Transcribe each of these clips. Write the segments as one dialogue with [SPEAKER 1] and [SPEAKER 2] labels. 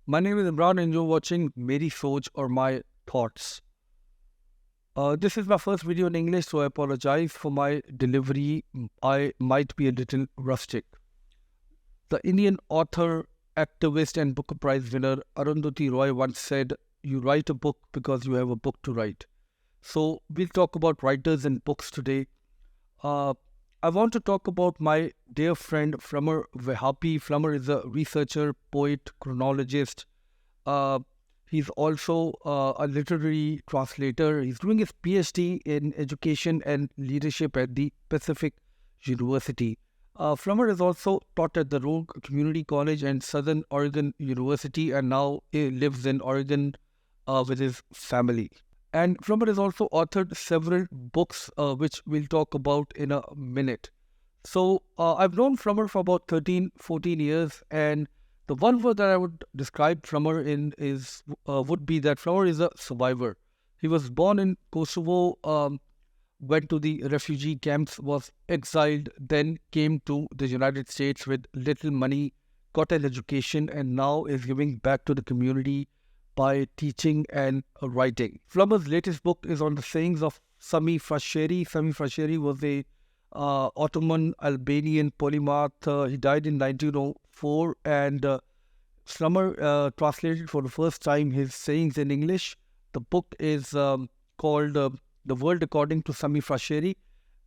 [SPEAKER 1] My name is Imran and you're watching Merisochbyimran or my thoughts. This is my first video in English, so I apologize for my delivery. I might be a little rustic. The Indian author, activist and Booker Prize winner Arundhati Roy once said, "You write a book because you have a book to write." So we'll talk about writers and books today. I want to talk about my dear friend Flamur Vehapi. Flamur is a researcher, poet, chronologist. Uh, he's also a literary translator. He's doing his PhD in education and leadership at the Pacific University. Flamur has also taught at the Rogue Community College and Southern Oregon University, and now he lives in Oregon with his family. And Flamur has also authored several books, which we'll talk about in a minute. So I've known Flamur for about 13, 14 years, and the one word that I would describe Flamur in would be that Flamur is a survivor. He was born in Kosovo, went to the refugee camps, was exiled, then came to the United States with little money, got an education, and now is giving back to the community by teaching and writing. Flamur's latest book is on the sayings of Sami Fasheri. Sami Fasheri was a Ottoman Albanian polymath. He died in 1904, and Flamur translated for the first time his sayings in English. The book is called The World According to Sami Fasheri,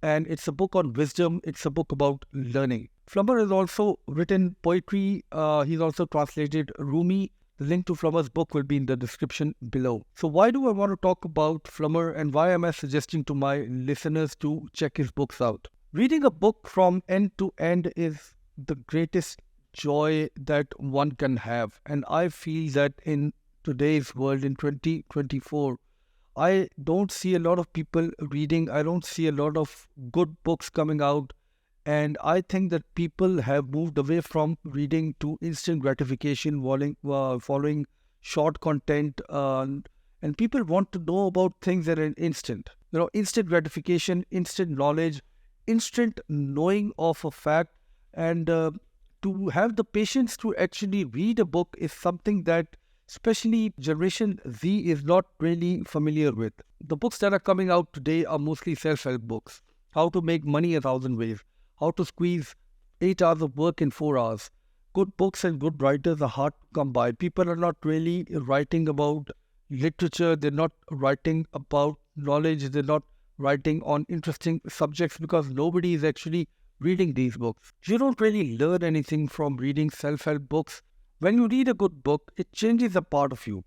[SPEAKER 1] and it's a book on wisdom. It's a book about learning. Flamur has also written poetry. He's also translated Rumi. The link to Flamur's book will be in the description below. So why do I want to talk about Flamur, and why am I suggesting to my listeners to check his books out? Reading a book from end to end is the greatest joy that one can have. And I feel that in today's world, in 2024, I don't see a lot of people reading. I don't see a lot of good books coming out. And I think that people have moved away from reading to instant gratification, following short content, and people want to know about things that are instant. Instant gratification, instant knowledge, instant knowing of a fact, and to have the patience to actually read a book is something that especially Generation Z is not really familiar with. The books that are coming out today are mostly self-help books. How to make money 1,000 ways. How to squeeze 8 hours of work in 4 hours. Good books and good writers are hard to come by. People are not really writing about literature. They're not writing about knowledge. They're not writing on interesting subjects because nobody is actually reading these books. You don't really learn anything from reading self-help books. When you read a good book, it changes a part of you.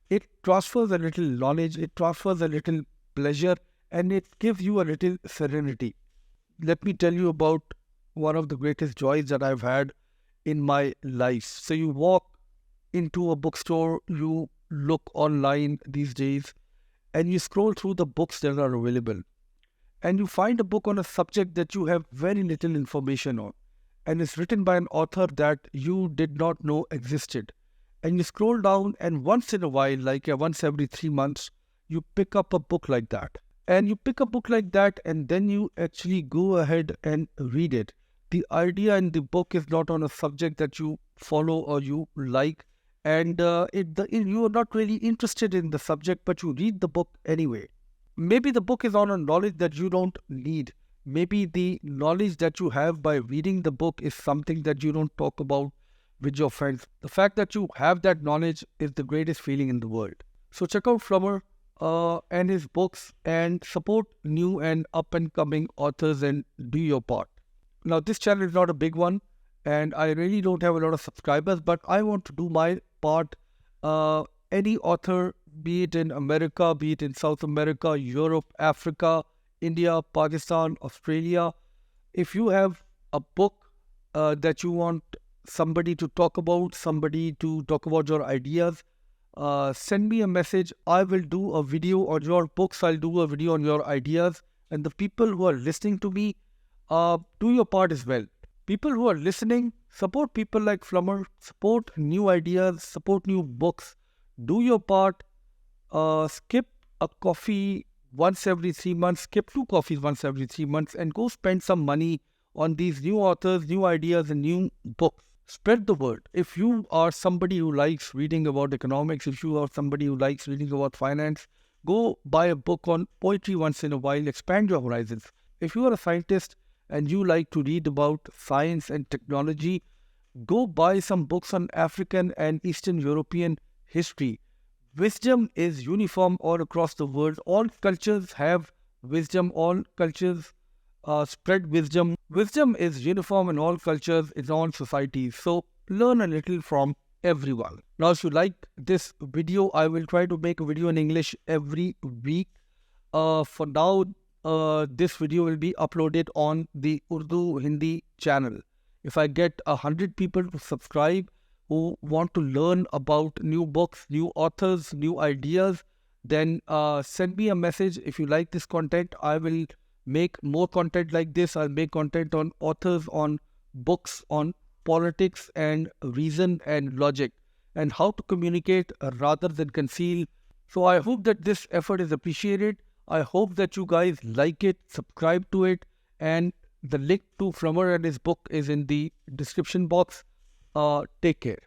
[SPEAKER 1] It transfers a little knowledge. It transfers a little pleasure, and it gives you a little serenity. Let me tell you about one of the greatest joys that I've had in my life. So you walk into a bookstore, you look online these days, and you scroll through the books that are available. And you find a book on a subject that you have very little information on. And it's written by an author that you did not know existed. And you scroll down, and once in a while, like once every 3 months, you pick up a book like that. And you pick a book like that, and then you actually go ahead and read it. The idea in the book is not on a subject that you follow or you like, and you are not really interested in the subject, but you read the book anyway. Maybe the book is on a knowledge that you don't need. Maybe the knowledge that you have by reading the book is something that you don't talk about with your friends. The fact that you have that knowledge is the greatest feeling in the world. So check out Flamur and his books, and support new and up-and-coming authors and do your part. Now, this channel is not a big one, and I really don't have a lot of subscribers, but I want to do my part. Any author, be it in America, be it in South America, Europe, Africa, India, Pakistan, Australia, if you have a book that you want somebody to talk about your ideas, send me a message. I will do a video on your books. I'll do a video on your ideas. And the people who are listening to me, do your part as well. People who are listening, support people like Flamur, support new ideas, support new books. Do your part. Skip a coffee once every 3 months, skip 2 coffees once every 3 months, and go spend some money on these new authors, new ideas, and new books. Spread the word. If you are somebody who likes reading about economics, if you are somebody who likes reading about finance, go buy a book on poetry once in a while, expand your horizons. If you are a scientist and you like to read about science and technology, go buy some books on African and Eastern European history. Wisdom is uniform all across the world. All cultures have wisdom. All cultures spread wisdom. Wisdom is uniform in all cultures, in all societies. So learn a little from everyone. Now, if you like this video, I will try to make a video in English every week. For now, this video will be uploaded on the Urdu Hindi channel. If I get 100 people to subscribe who want to learn about new books, new authors, new ideas, then send me a message. If you like this content, I will make more content like this. I'll make content on authors, on books, on politics and reason and logic, and how to communicate rather than conceal. So I hope that this effort is appreciated. I hope that you guys like it, subscribe to it, and the link to Flamur and his book is in the description box. Take care.